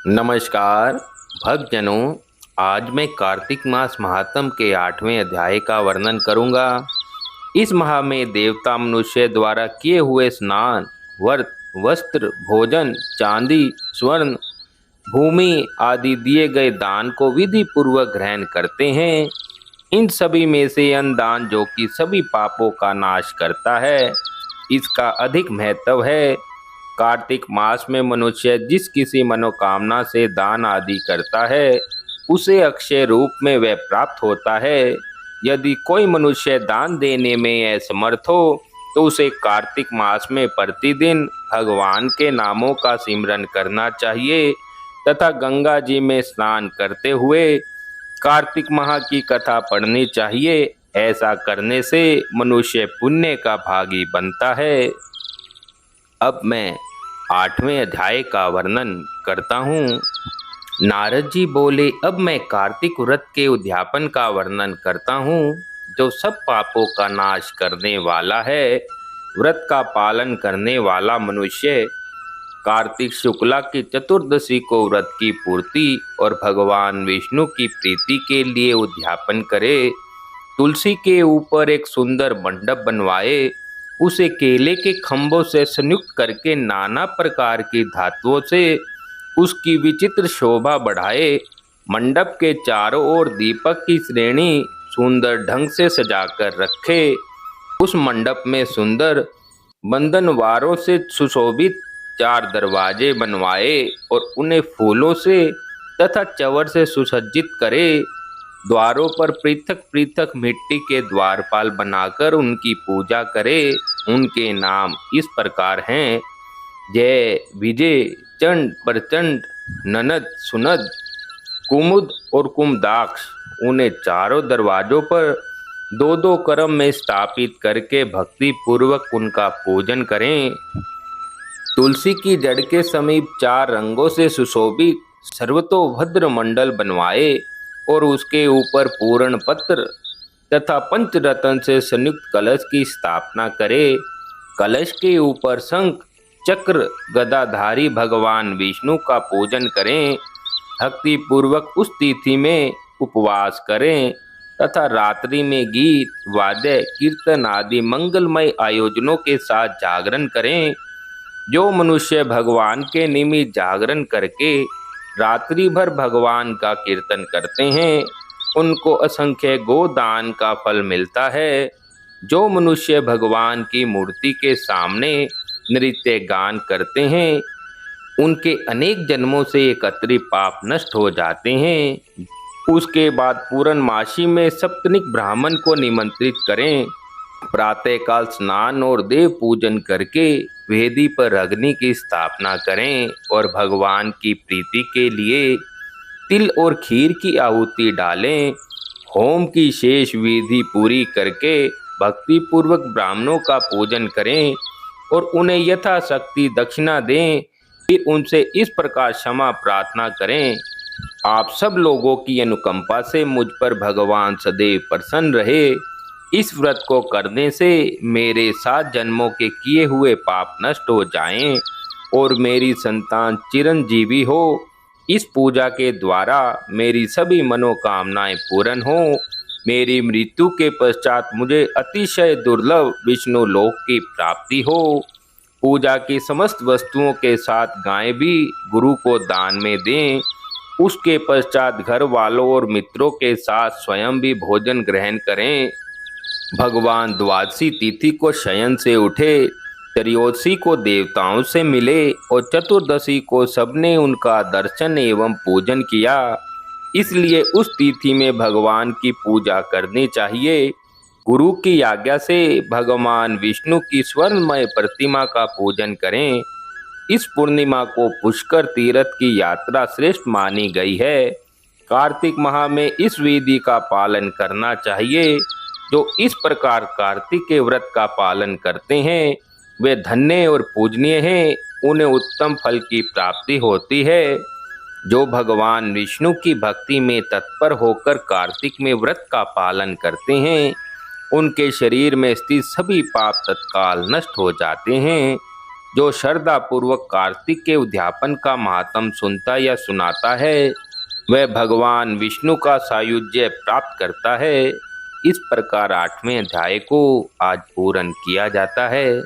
नमस्कार भक्तजनों। आज मैं कार्तिक मास महात्म के 8वें अध्याय का वर्णन करूंगा। इस माह में देवता मनुष्य द्वारा किए हुए स्नान, व्रत, वस्त्र, भोजन, चांदी, स्वर्ण, भूमि आदि दिए गए दान को विधि पूर्वक ग्रहण करते हैं। इन सभी में से अन्न दान, जो कि सभी पापों का नाश करता है, इसका अधिक महत्व है। कार्तिक मास में मनुष्य जिस किसी मनोकामना से दान आदि करता है, उसे अक्षय रूप में वह प्राप्त होता है। यदि कोई मनुष्य दान देने में असमर्थ हो, तो उसे कार्तिक मास में प्रतिदिन भगवान के नामों का सिमरन करना चाहिए तथा गंगा जी में स्नान करते हुए कार्तिक माह की कथा पढ़नी चाहिए। ऐसा करने से मनुष्य पुण्य का भागी बनता है। अब मैं 8वें अध्याय का वर्णन करता हूँ। नारद जी बोले, अब मैं कार्तिक व्रत के उद्यापन का वर्णन करता हूँ, जो सब पापों का नाश करने वाला है। व्रत का पालन करने वाला मनुष्य कार्तिक शुक्ला की चतुर्दशी को व्रत की पूर्ति और भगवान विष्णु की प्रीति के लिए उद्यापन करे। तुलसी के ऊपर एक सुंदर मंडप बनवाए, उसे केले के खंभों से संयुक्त करके नाना प्रकार की धातुओं से उसकी विचित्र शोभा बढ़ाए। मंडप के चारों ओर दीपक की श्रेणी सुंदर ढंग से सजाकर रखे। उस मंडप में सुंदर बंधनवारों से सुशोभित 4 दरवाजे बनवाए और उन्हें फूलों से तथा चवर से सुसज्जित करे। द्वारों पर पृथक पृथक मिट्टी के द्वारपाल बनाकर उनकी पूजा करे। उनके नाम इस प्रकार हैं: जय, विजय, चंड, प्रचंड, ननद, सुनद, कुमुद और कुमदाक्ष। उन्हें चारों दरवाजों पर 2-2 क्रम में स्थापित करके भक्ति पूर्वक उनका पूजन करें। तुलसी की जड़ के समीप 4 रंगों से सुशोभित सर्वतोभद्र मंडल बनवाए और उसके ऊपर पूर्ण पत्र तथा पंचरत्न से संयुक्त कलश की स्थापना करे। कलश के ऊपर शंख, चक्र, गदाधारी भगवान विष्णु का पूजन करें। भक्ति पूर्वक उस तिथि में उपवास करें तथा रात्रि में गीत, वाद्य, कीर्तन आदि मंगलमय आयोजनों के साथ जागरण करें। जो मनुष्य भगवान के निमित्त जागरण करके रात्रि भर भगवान का कीर्तन करते हैं, उनको असंख्य गोदान का फल मिलता है। जो मनुष्य भगवान की मूर्ति के सामने नृत्य गान करते हैं, उनके अनेक जन्मों से एकत्रित पाप नष्ट हो जाते हैं। उसके बाद पूर्णमासी में सप्तनिक ब्राह्मण को निमंत्रित करें। प्रातःकाल स्नान और देव पूजन करके वेदी पर अग्नि की स्थापना करें और भगवान की प्रीति के लिए तिल और खीर की आहुति डालें। होम की शेष विधि पूरी करके भक्ति पूर्वक ब्राह्मणों का पूजन करें और उन्हें यथाशक्ति दक्षिणा दें। फिर उनसे इस प्रकार क्षमा प्रार्थना करें: आप सब लोगों की अनुकंपा से मुझ पर भगवान सदैव प्रसन्न रहे। इस व्रत को करने से मेरे 7 जन्मों के किए हुए पाप नष्ट हो जाएं और मेरी संतान चिरंजीवी हो। इस पूजा के द्वारा मेरी सभी मनोकामनाएं पूर्ण हो। मेरी मृत्यु के पश्चात मुझे अतिशय दुर्लभ विष्णु लोक की प्राप्ति हो। पूजा की समस्त वस्तुओं के साथ गाय भी गुरु को दान में दें। उसके पश्चात घर वालों और मित्रों के साथ स्वयं भी भोजन ग्रहण करें। भगवान द्वादशी तिथि को शयन से उठे, त्रयोदशी को देवताओं से मिले और चतुर्दशी को सबने उनका दर्शन एवं पूजन किया। इसलिए उस तिथि में भगवान की पूजा करनी चाहिए। गुरु की आज्ञा से भगवान विष्णु की स्वर्णमय प्रतिमा का पूजन करें। इस पूर्णिमा को पुष्कर तीर्थ की यात्रा श्रेष्ठ मानी गई है। कार्तिक माह में इस विधि का पालन करना चाहिए। जो इस प्रकार कार्तिक के व्रत का पालन करते हैं, वे धन्य और पूजनीय हैं। उन्हें उत्तम फल की प्राप्ति होती है। जो भगवान विष्णु की भक्ति में तत्पर होकर कार्तिक में व्रत का पालन करते हैं, उनके शरीर में स्थित सभी पाप तत्काल नष्ट हो जाते हैं। जो श्रद्धा पूर्वक कार्तिक के उद्यापन का महात्म सुनता या सुनाता है, वह भगवान विष्णु का सायुज्य प्राप्त करता है। इस प्रकार 8वें अध्याय को आज पूर्ण किया जाता है।